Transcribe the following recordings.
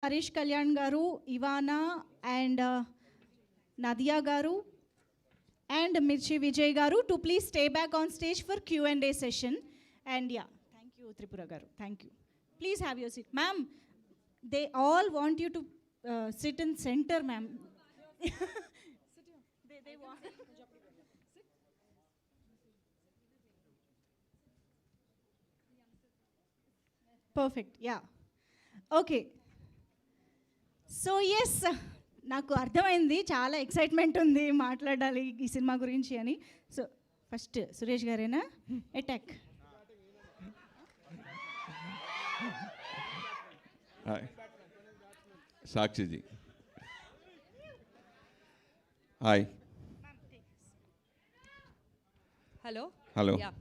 Harish Kalyan Garu, Ivana, and Nadia Garu, and Mirchi Vijay Garu to please stay back on stage for Q&A session. And yeah, thank you, Tripura Garu. Thank you. Please have your seat. Ma'am, they all want you to sit in center, ma'am. they want. Perfect, yeah. Okay. So yes నాకు అర్థమైంది చాలా excitement ఉంది మాట్లాడాలి ఈ cinema గురించి అని. So first Suresh గారేనా attack. Sakshiji hi. Hello. Hello. Yeah.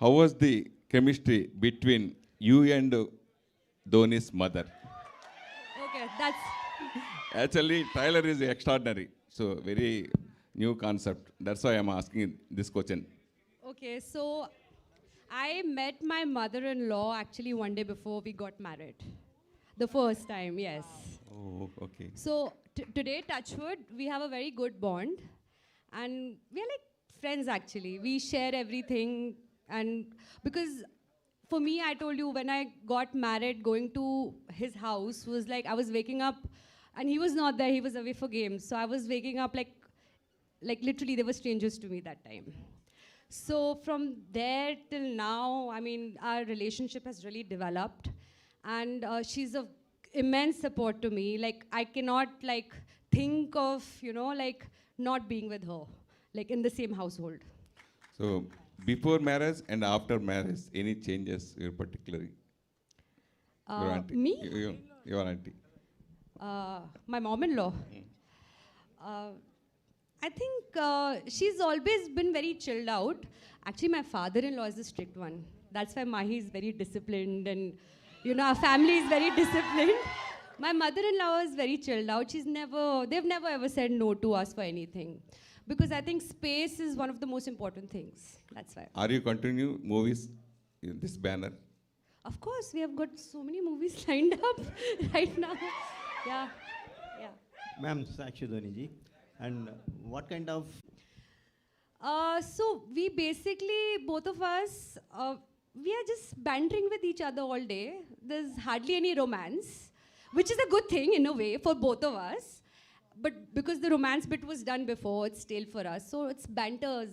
How was the chemistry between you and Dhoni's mother? Okay, that's Actually, trailer is extraordinary. So, very new concept. That's why I'm asking this question. okay. So I met my mother-in-law actually one day before we got married. The first time, yes. Oh, okay. So today, touchwood, we have a very good bond, and we are like friends actually. We share everything, and because for me, I told you when I got married, going to his house was like I was waking up, and he was not there. He was away for games, so I was waking up like literally they were strangers to me that time. So from there till now, I mean, our relationship has really developed, and she's of immense support to me. Like I cannot like think of like not being with her, like in the same household. So, before marriage and after marriage, any changes you particularly? Your auntie. Me? Your auntie. My mom-in-law. Uh, I think she's always been very chilled out. Actually, my father-in-law is the strict one. That's why Mahi is very disciplined, and our family is very disciplined. My mother-in-law is very chilled out. They've never ever said no to us for anything. Because I think space is one of the most important things. That's why. Are you continue movies in this banner? Of course, we have got so many movies lined up right now. Yeah, yeah. Ma'am, Sakshi Dhoni ji. And what kind of So we basically, both of us, we are just bantering with each other all day. There's hardly any romance, which is a good thing in a way for both of us. But because the romance bit was done before, it's stale for us. So it's banters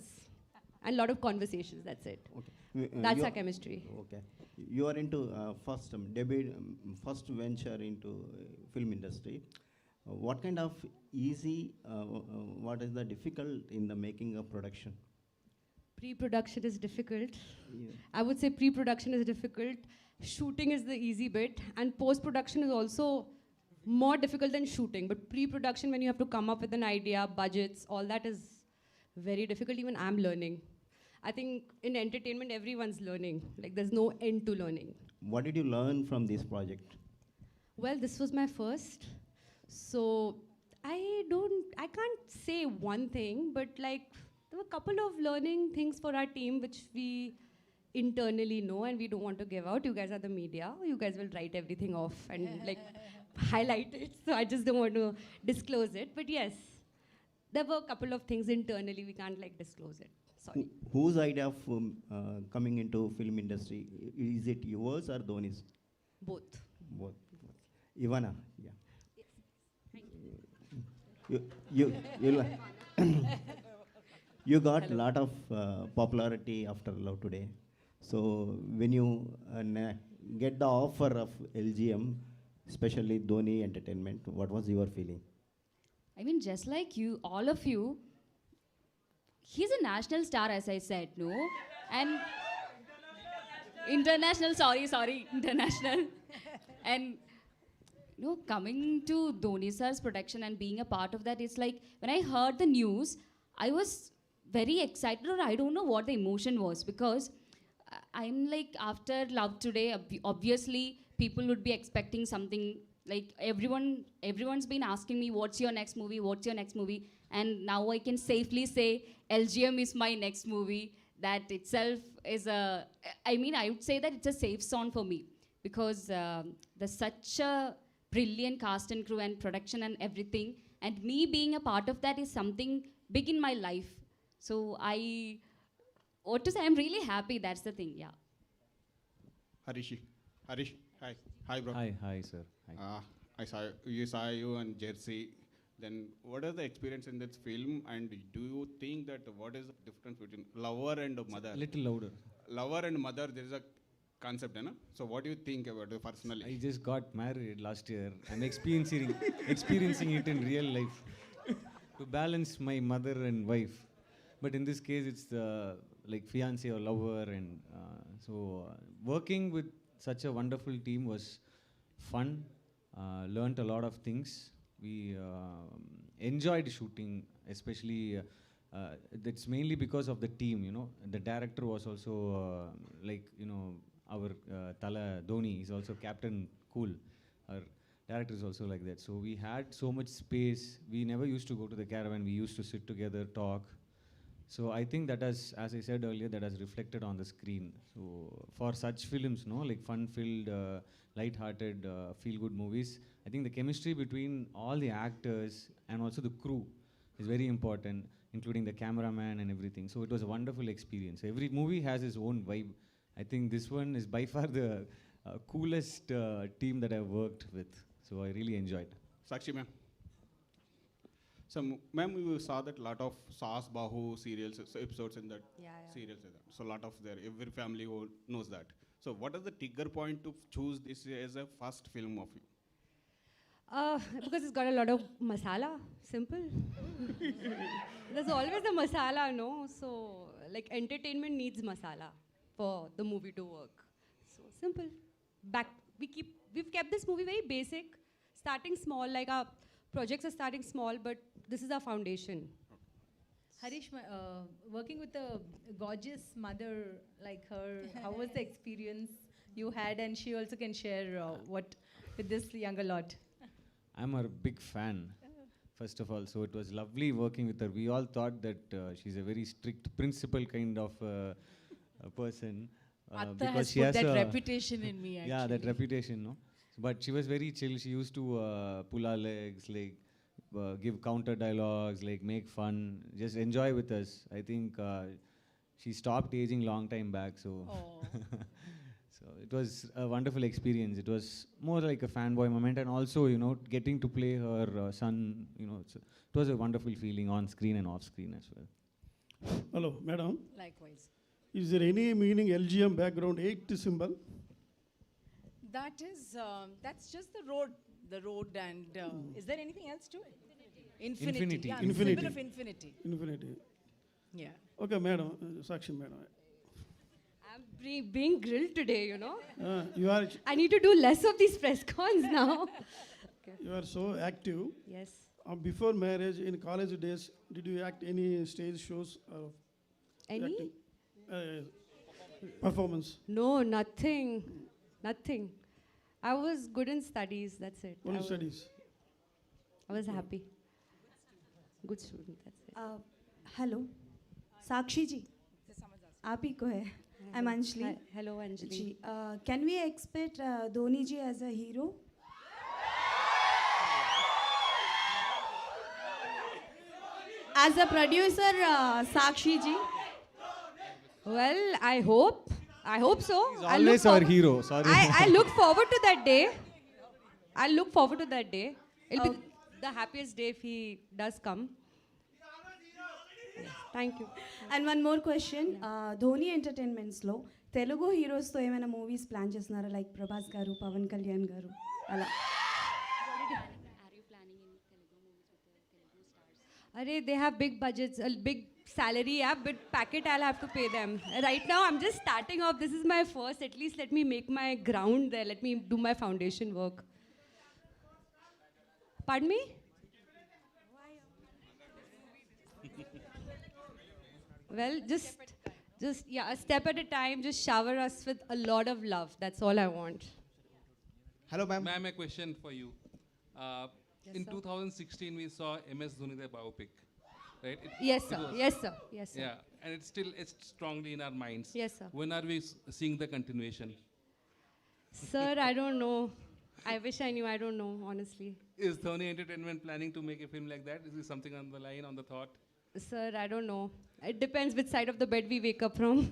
and a lot of conversations, that's it. okay. That's you our chemistry. Okay. You are into first debut, first venture into film industry. What kind of easy, what is the difficult in the making of production? Pre-production is difficult. Yeah. I would say pre-production is difficult. Shooting is the easy bit. And post-production is also more difficult than shooting. But pre-production, when you have to come up with an idea, budgets, all that is very difficult. Even I'm learning. I think in entertainment, everyone's learning. Like there's no end to learning. What did you learn from this project? Well, this was my first. So I can't say one thing, but like there were a couple of learning things for our team which we internally know and we don't want to give out. You guys are the media. You guys will write everything off and like highlight it. So I just don't want to disclose it. But yes, there were a couple of things internally we can't like disclose it. Sorry. Whose idea of coming into film industry? Is it yours or Dhoni's? Both. Both. Ivana, yeah. Thank You you got a lot of popularity after Love Today. So when you get the offer of LGM, especially Dhoni Entertainment, what was your feeling? I mean, just like you, all of you, he's a national star, as I said, no? And international, sorry, international. And coming to Dhoni sir's production and being a part of that, it's like when I heard the news, I was very excited, or I don't know what the emotion was, because I'm like, after Love Today, obviously people would be expecting something. Like everyone's been asking me, what's your next movie? And now I can safely say LGM is my next movie. That itself is I would say that it's a safe zone for me, because there's such a brilliant cast and crew and production and everything. And me being a part of that is something big in my life. So what to say, I'm really happy, that's the thing, yeah. Harish, hi. Hi, bro. Hi, sir. Hi. I saw you on Jersey. Then, what is the experience in this film? And do you think that what is the difference between lover and mother? Little louder. Lover and mother, there is a concept, na? So, what do you think about it personally? I just got married last year. I'm experiencing it in real life to balance my mother and wife. But in this case, it's like fiance or lover, and working with such a wonderful team was fun. Learned a lot of things. We enjoyed shooting, especially that's mainly because of the team, you know. The director was also our Tala Dhoni is also Captain Cool. Our director is also like that. So we had so much space. We never used to go to the caravan. We used to sit together, talk. So I think that has, as I said earlier, that has reflected on the screen. So for such films, like fun-filled, light-hearted, feel-good movies, I think the chemistry between all the actors and also the crew is very important, including the cameraman and everything. So it was a wonderful experience. Every movie has its own vibe. I think this one is by far the coolest team that I've worked with. So I really enjoyed. Sakshi, ma'am. So, ma'am, we saw that lot of Saas Bahu serials, episodes in that serials. So, lot of every family knows that. So, what is the trigger point to choose this as a first film of you? Because it's got a lot of masala, simple. There's always a masala, no? So, like, entertainment needs masala for the movie to work. So, simple. We've kept this movie very basic, starting small, like our projects are starting small, but this is our foundation. Harish, working with a gorgeous mother like her, how was the experience you had? And she also can share what with this younger lot. I'm a big fan, first of all. So it was lovely working with her. We all thought that she's a very strict principal kind of a person. Atta has put that reputation in me, actually. Yeah, that reputation, no? But she was very chill. She used to pull our legs, like give counter dialogues, like make fun, just enjoy with us. I think she stopped aging long time back, so so it was a wonderful experience. It was more like a fanboy moment, and also, getting to play her son, it was a wonderful feeling on screen and off screen as well. Hello, madam. Likewise. Is there any meaning LGM background 8 symbol? That is, that's just the road, and is there anything else to it? Infinity. Yeah, Infinity. symbol of infinity. Infinity. Yeah. Okay, madam, Sakshi, madam. I'm being grilled today, You are I need to do less of these press cons now. you are so active. Yes. Before marriage, in college days, did you act any stage shows? Any? Acting? Performance? No, nothing. I was good in studies, that's it. Only studies? I was happy. Good student, that's it. Hello, Sakshi ji. आप ही को है. I'm Anjali. Hi. Hello, Anjali. Ji, can we expect Dhoni ji as a hero? As a producer, Sakshi ji. Well, I hope so. He's always our hero, sorry. I look forward to that day. It'll be the happiest day if he does come. Yes, thank you. And one more question. Dhoni Entertainments lo Telugu heroes to ఏమైనా movies plan చేస్తున్నారా, like Prabhas garu, Pavan Kalyan garu అలా? Are you planning any Telugu movies with the Telugu stars? Arey, they have big budgets, a big salary, big packet I'll have to pay them. Right now, I'm just starting off. This is my first. At least let me make my ground there. Let me do my foundation work. Pardon me? Well, just a step at a time. Just shower us with a lot of love. That's all I want. Hello, ma'am. Ma'am, a question for you. Yes, In sir. 2016, we saw MS Dhoni, the biopic, right? Yes, sir. Yes, sir. Yes, sir. Yeah, and it's strongly in our minds. Yes, sir. When are we seeing the continuation? Sir, I don't know. I wish I knew. I don't know, honestly. Is Dhoni Entertainment planning to make a film like that? Is this something on the line, on the thought? Sir, I don't know. It depends which side of the bed we wake up from.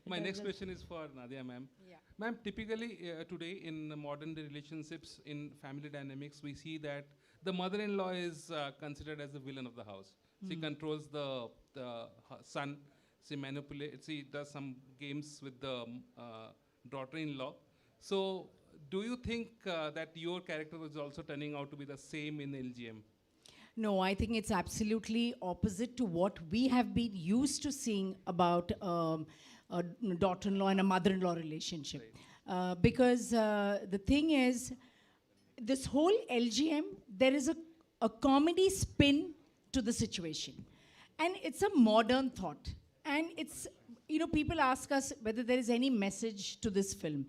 My next question is for Nadia, ma'am. Yeah. Ma'am, typically today in modern day relationships, in family dynamics, we see that the mother-in-law is considered as the villain of the house. She controls the son. She manipulates. She does some games with the daughter-in-law. So, do you think that your character was also turning out to be the same in LGM? No, I think it's absolutely opposite to what we have been used to seeing about a daughter-in-law and a mother-in-law relationship. Because the thing is, this whole LGM, there is a comedy spin to the situation. And it's a modern thought. And it's, people ask us whether there is any message to this film.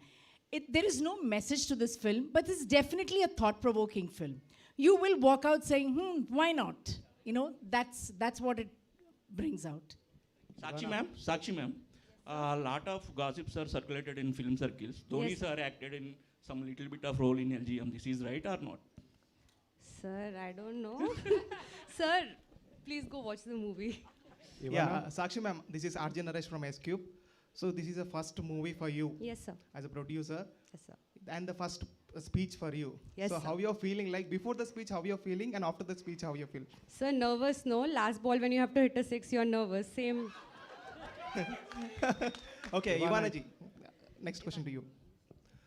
There is no message to this film, but it's definitely a thought-provoking film. You will walk out saying, why not? That's what it brings out. Sakshi ma'am, a lot of gossips are circulated in film circles. Dhoni Yes. sir acted in some little bit of role in LGM. This is right or not? Sir, I don't know. Sir, please go watch the movie. Yeah, Sakshi ma'am, this is RJ Naresh from S-Cube. So this is the first movie for you Yes, sir. as a producer, Yes, sir. and the first speech for you. Yes, so sir. how you're feeling, like before the speech, how you're feeling, and after the speech, how you feel? Sir, nervous, no? Last ball, when you have to hit a 6, you're nervous. Same. Okay, Ivana ji, next question to you.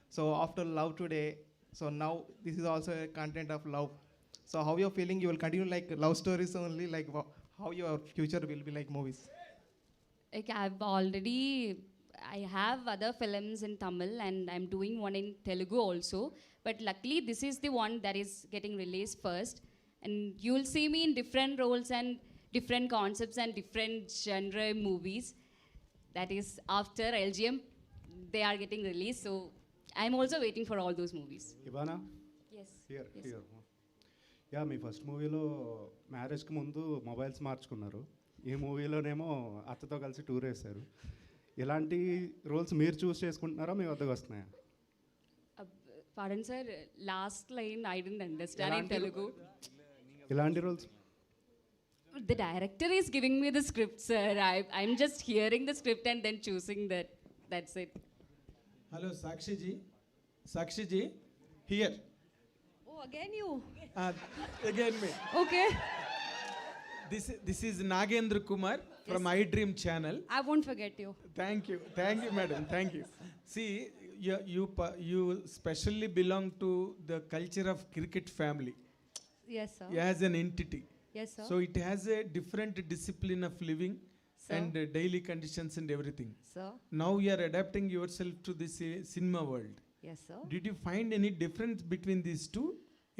So after Love Today, so now this is also a content of love. So how you're feeling, you will continue like love stories only, like how your future will be like movies? Like I have other films in Tamil and I'm doing one in Telugu also. But luckily this is the one that is getting released first. And you'll see me in different roles and different concepts and different genre movies. That is after LGM, they are getting released. So I'm also waiting for all those movies. Ivana? Yes. Here. Yes. Yeah me first మూవీలో మ్యారేజ్కి ముందు mobiles మార్చుకున్నారు. ఈ మూవీలోనేమో అత్తతో కలిసి tour వేశారు. ఇలాంటి roles మీరు చూస్ చేసుకుంటున్నారా మీ వద్దకు వస్తున్నాయా? Pardon sir, last line I didn't understand in Telugu. ఇలాంటి roles The director is giving me the script, sir. I'm just hearing the script and then choosing that. That's it. Hello, Sakshi ji, here. Oh, again you. Again me. Okay. This is Nagendra Kumar from iDream channel. I won't forget you. Thank you, madam. Thank you. See, you specially belong to the culture of cricket family. Yes, sir. As an entity. Yes, sir. So it has a different discipline of living and daily conditions and everything. Sir. Now you are adapting yourself to this cinema world. Yes, sir. Did you find any difference between these two?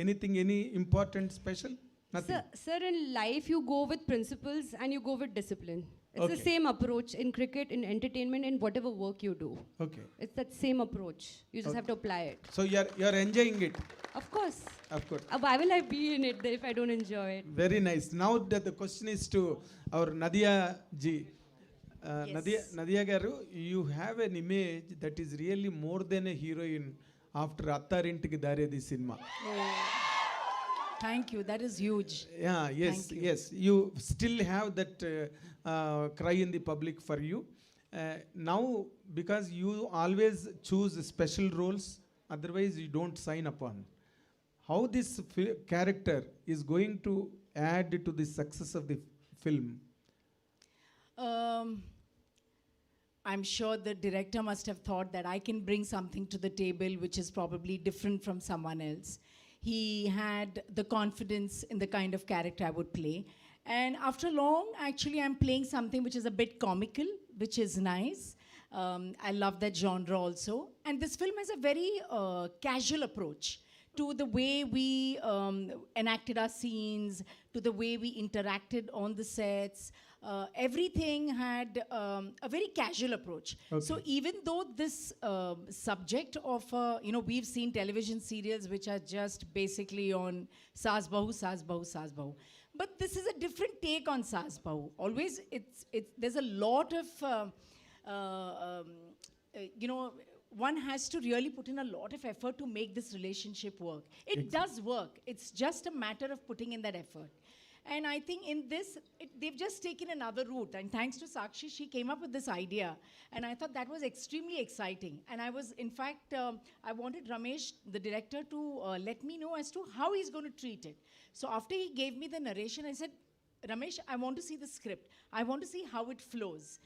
Anything, any important, special? Nothing. Sir, in life you go with principles and you go with discipline. It's the Okay. same approach in cricket, in entertainment, in whatever work you do. Okay. It's that same approach. You just have to apply it. So you are enjoying it. Of course. Of course. Why will I be in it if I don't enjoy it? Very nice. Now that the question is to our Nadia ji. Nadia garu, you have an image that is really more than a heroine after Attarinti Daredi cinema. Thank you. That is huge. Yeah, yes, Thank you. yes. You still have that cry in the public for you. Now, because you always choose special roles, otherwise you don't sign upon. How this character is going to add to the success of the film? I'm sure the director must have thought that I can bring something to the table which is probably different from someone else. He had the confidence in the kind of character I would play. And after long, actually, I'm playing something which is a bit comical, which is nice. I love that genre also. And this film has a very casual approach to the way we enacted our scenes, to the way we interacted on the sets. Everything had a very casual approach. Okay. So even though this subject of, we've seen television serials which are just basically on Saas Bahu, Saas Bahu, Saas Bahu. But this is a different take on Saas Bahu. Always, there's a lot of, one has to really put in a lot of effort to make this relationship work. It does work. It's just a matter of putting in that effort. And I think in this, they've just taken another route. And thanks to Sakshi, she came up with this idea. And I thought that was extremely exciting. And I was, in fact, I wanted Ramesh, the director, to let me know as to how he's going to treat it. So after he gave me the narration, I said, Ramesh, I want to see the script. I want to see how it flows.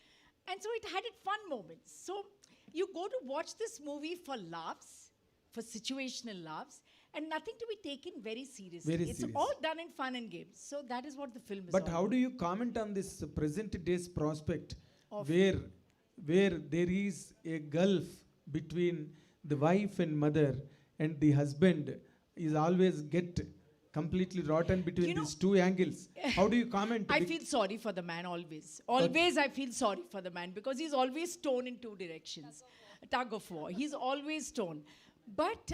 And so it had its fun moments. So you go to watch this movie for laughs, for situational laughs, and nothing to be taken very seriously. Very it's serious. all done in fun and games. So that is what the film is But all how about. do you comment on this present day's prospect Of- where there is a gulf between the wife and mother, and the husband is always get completely rotten between You know- these two angles? How do you comment? I feel sorry for the man always. Always I feel sorry for the man because he's always torn in two directions. Tug of war. He's always torn. But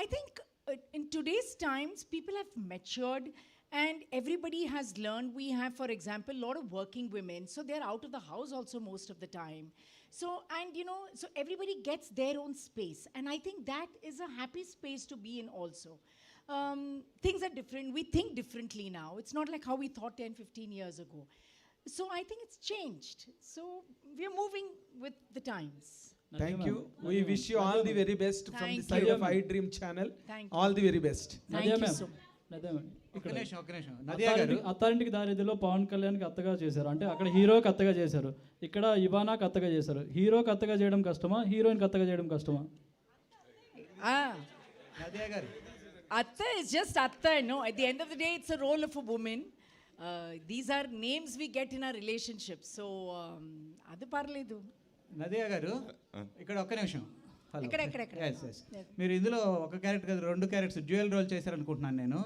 I think in today's times, people have matured and everybody has learned. We have, for example, a lot of working women. So they're out of the house also most of the time. So, and you know, so everybody gets their own space. And I think that is a happy space to be in also. Things are different. We think differently now. It's not like how we thought 10, 15 years ago. So I think it's changed. So we're moving with the times. Thank you. We wish you all the very best from the Thank side you. of iDream channel. Thank you. All the very best. Thank you so ఒక్క నిమిషం Nadia గారు అత్తారింటికి దారిదిలో పవన్ కళ్యాణ్కి అత్తగా చేశారు, అంటే అక్కడ హీరోకి అత్తగా చేశారు, ఇక్కడ ఇవానాకి అత్తగా చేశారు. హీరోకి అత్తగా చేయడం కష్టమా, హీరోయిన్కి అత్తగా చేయడం కష్టమా? నదియా గారు Atta is just Atta, no. At the end of the day, it's a role of a woman. These are names we get in our relationships. So, adu parledu. Nadia గారు ఇక్కడ ఒక్క నిమిషం. హలో. ఇక్కడ. Yes, yes. మీరు ఇందులో ఒక character కదా, రెండు క్యారెక్టర్స్ డ్యూయల్ రోల్ చేశారనుకుంటున్నాను నేను.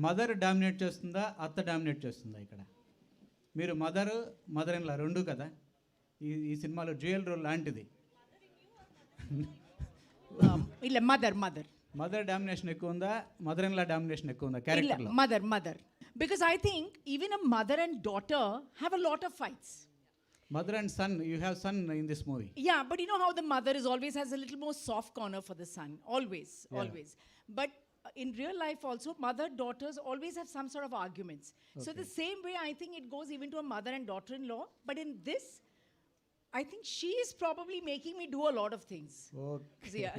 మదర్ డామినేట్ చేస్తుందా, అత్త డామినేట్ చేస్తుందా ఇక్కడ? మీరు మదర్ ఇన్ లా రెండు కదా ఈ సినిమాలో డ్యూయల్ రోల్ లాంటిది. Illa mother. మదర్ డామినేషన్ ఎక్కువ ఉందా, మదర్ ఇన్ లా డామినేషన్ ఎక్కువ ఉందా క్యారెక్టర్లో? Mother. Because I think even a mother and daughter have a lot of fights. Mother and son, you have son in this movie. Yeah, but you know how the mother is always has a little more soft corner for the son. Always. But in real life also, mother-daughters always have some sort of arguments. So the same way, I think it goes even to a mother and daughter-in-law. But in this, I think she is probably making me do a lot of things. Okay. Yeah.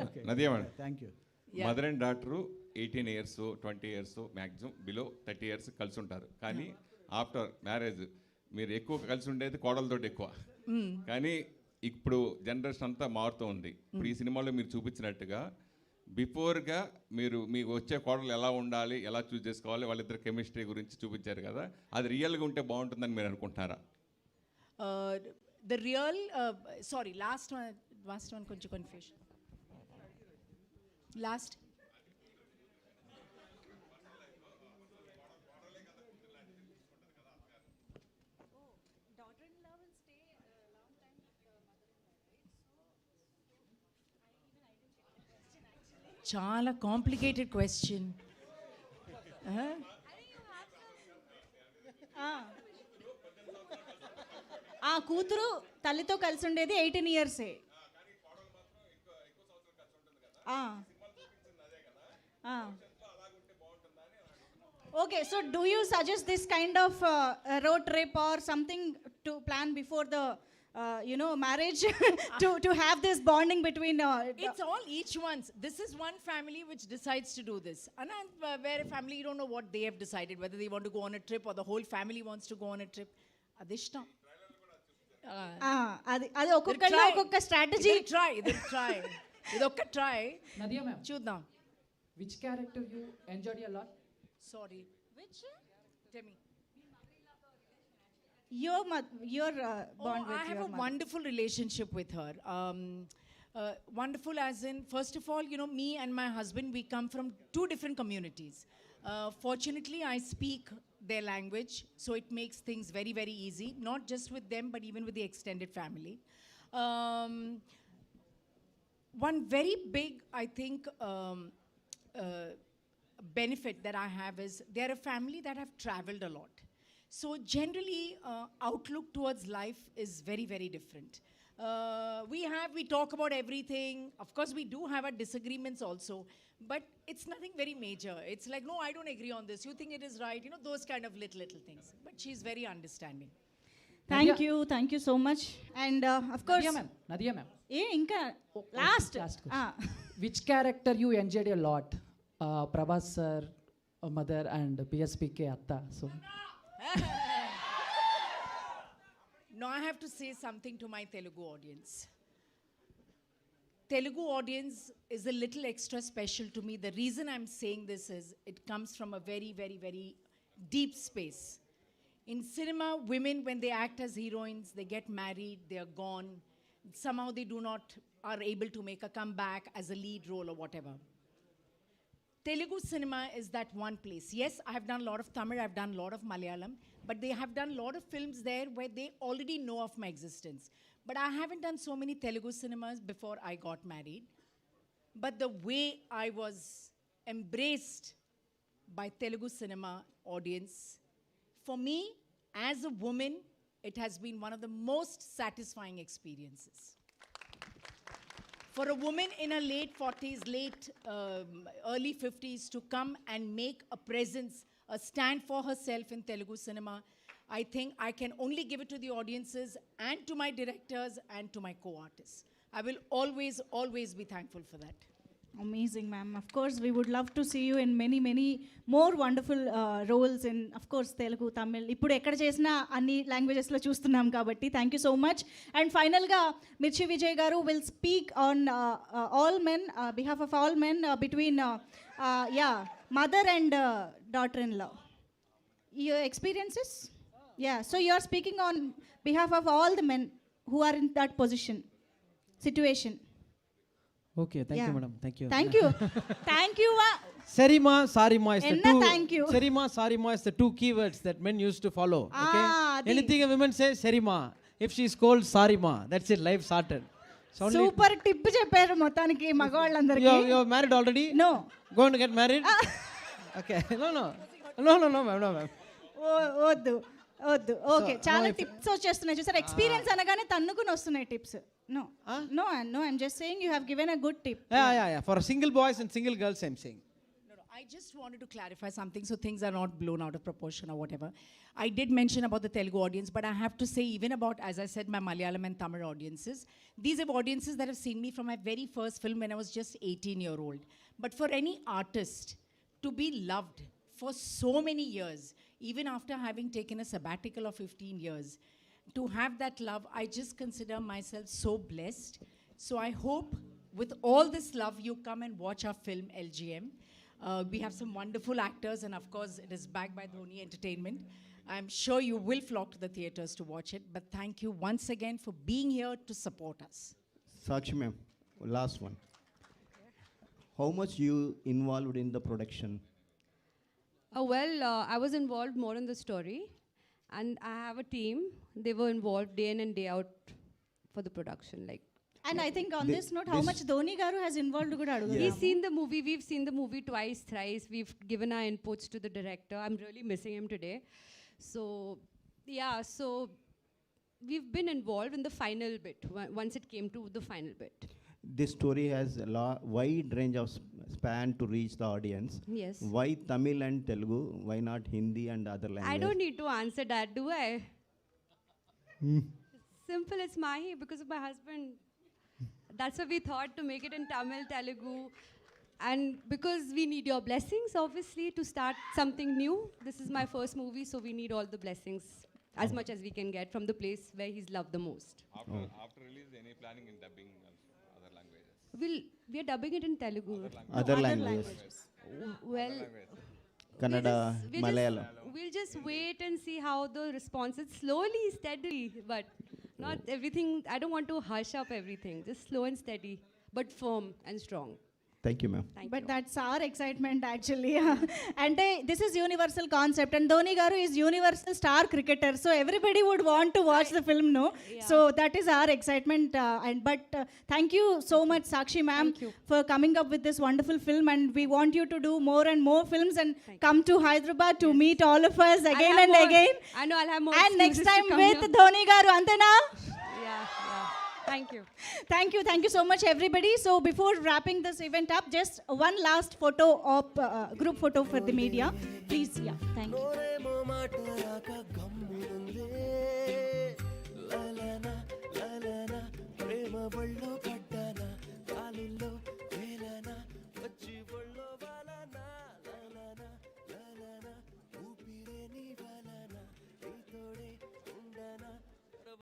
Okay. Nadia madam. Thank you. Yeah. Mother and daughter 18 years 20 years maximum below 30 years కలిసి ఉంటారు. కానీ after marriage మీరు ఎక్కువ కలిసి ఉండేది కోడలతో ఎక్కువ. కానీ ఇప్పుడు జనరేషన్ అంతా మారుతూ ఉంది. ఇప్పుడు ఈ సినిమాలో మీరు చూపించినట్టుగా బిఫోర్గా మీరు మీకు వచ్చే కోడలు ఎలా ఉండాలి, ఎలా చూస్ చేసుకోవాలి, వాళ్ళిద్దరు కెమిస్ట్రీ గురించి చూపించారు కదా, అది రియల్గా ఉంటే బాగుంటుందని మీరు అనుకుంటున్నారా? The real, sorry, last one, konchu confusion. Last. Chala complicated question. ఆ కూతురు తల్లితో కలిసి ఉండేది 18 years. Okay, so do you suggest this kind of road trip or something to plan before the marriage to have this bonding between It's all each one's. This is one family which decides to do this. And where a family, you don't know what they have decided, whether they want to go on a trip or the whole family wants to go on a trip. Adishtam. అది ఒక్కొక్కళ్ళు ఒక్కొక్క strategy try. ఇదొక్క try. Nadia ma'am, చూద్దాం. which character you enjoyed a lot? Sorry. Which? Tell me. your bond with I have your a mother. wonderful relationship with her. Wonderful as in, first of all, me and my husband, we come from two different communities. Fortunately, I speak their language, so it makes things very, very easy, not just with them, but even with the extended family. One very big, I think, benefit that I have is they're a family that have traveled a lot. So generally, outlook towards life is very, very different. We talk about everything. Of course, we do have our disagreements also, but it's nothing very major. It's like, no, I don't agree on this. You think it is right? You know, those kind of little things. But she's very understanding. Thank you so much. And of course, Nadia ma'am. Inka last. Which character you enjoyed a lot? Prabhas sir, mother, and PSPK Atta. So. Now I have to say something to my Telugu audience. Telugu audience is a little extra special to me. The reason I'm saying this is it comes from a very, very, very deep space. In cinema, women, when they act as heroines, they get married, they are gone. Somehow they are able to make a comeback as a lead role or whatever. Telugu cinema is that one place. Yes, I have done a lot of Tamil, I've done a lot of Malayalam, but they have done a lot of films there where they already know of my existence. But I haven't done so many Telugu cinemas before I got married. But the way I was embraced by Telugu cinema audience, for me, as a woman, it has been one of the most satisfying experiences. For a woman in her late 40s, early 50s to come and make a presence, a stand for herself in Telugu cinema, I think I can only give it to the audiences and to my directors and to my co-artists. I will always, always be thankful for that. Amazing, ma'am. Of course, we would love to see you in many, many more wonderful roles in, of course, Telugu, Tamil. ఇప్పుడు ఎక్కడ చేసినా అన్ని లాంగ్వేజెస్లో చూస్తున్నాం కాబట్టి thank you so much. And ఫైనల్గా మిర్చి విజయ్ గారు will speak on all men, behalf of all men between mother and daughter in law. Your experiences? Yeah, so you are speaking on behalf of all the men who are in that situation. Okay, thank you, madam. Thank you. Thank you. Thank you. Serima, Sarima is the Enna two. thank you. Serima, Sarima is the two keywords that men used to follow. Okay. Anything a woman says, Serima. If she is called Sarima, that's it. Life sorted. Super tip చెప్పారు మొత్తానికి మగవాళ్ళందరికీ. You are married already? No. Going to get married? Okay. No, ma'am. వద్దు okay, చాలా tips వచ్చేస్తున్నాయి చూసారు. Experience అనగానే తన్నుకుని వస్తున్నాయి tips. No, I'm just saying you have given a good tip. Yeah. For single boys and single girls, I'm saying. No, I just wanted to clarify something so things are not blown out of proportion or whatever. I did mention about the Telugu audience, but I have to say even about, as I said, my Malayalam and Tamil audiences. These are audiences that have seen me from my very first film when I was just 18-year-old. But for any artist to be loved for so many years, even after having taken a sabbatical of 15 years, to have that love, I just consider myself so blessed. So I hope with all this love, you come and watch our film, LGM. We have some wonderful actors, and of course, it is backed by Dhoni Entertainment. I'm sure you will flock to the theaters to watch it. But thank you once again for being here to support us. Sakshi ma'am, last one. How much you involved in the production? I was involved more in the story, and I have a team. They were involved day in and day out for the production. And I think on this note, how much Dhoni garu has involved kuda adugudamu. He's seen the movie. We've seen the movie twice, thrice. We've given our inputs to the director. I'm really missing him today. So we've been involved in the final bit, once it came to the final bit. This story has a wide range of span to reach the audience. Yes. Why Tamil and Telugu? Why not Hindi and other languages? I don't need to answer that, do I? Simple, it's Mahi because of my husband. That's why we thought to make it in Tamil, Telugu. And because we need your blessings, obviously, to start something new. This is my first movie, so we need all the blessings as much as we can get from the place where he's loved the most. After release, any planning in dubbing other languages? We are dubbing it in Telugu. Other languages. Well, Kannada, Malayalam. We'll just wait and see how the response is. Slowly, steadily, but not everything. I don't want to hush up everything. Just slow and steady, but firm and strong. Thank you, ma'am. But that's our excitement actually. And this is universal concept, and Dhoni garu is universal star cricketer, so everybody would want to watch the film, no? Yeah. So that is our excitement. But thank you so much, Sakshi ma'am, for coming up with this wonderful film, and we want you to do more and more films and come to Hyderabad to meet all of us again and again. I know I'll have more. And next time with Dhoni garu, antena? Yeah. Thank you. Thank you so much, everybody. So before wrapping this event up, just one last photo of group photo for the media, please. Yeah, thank you.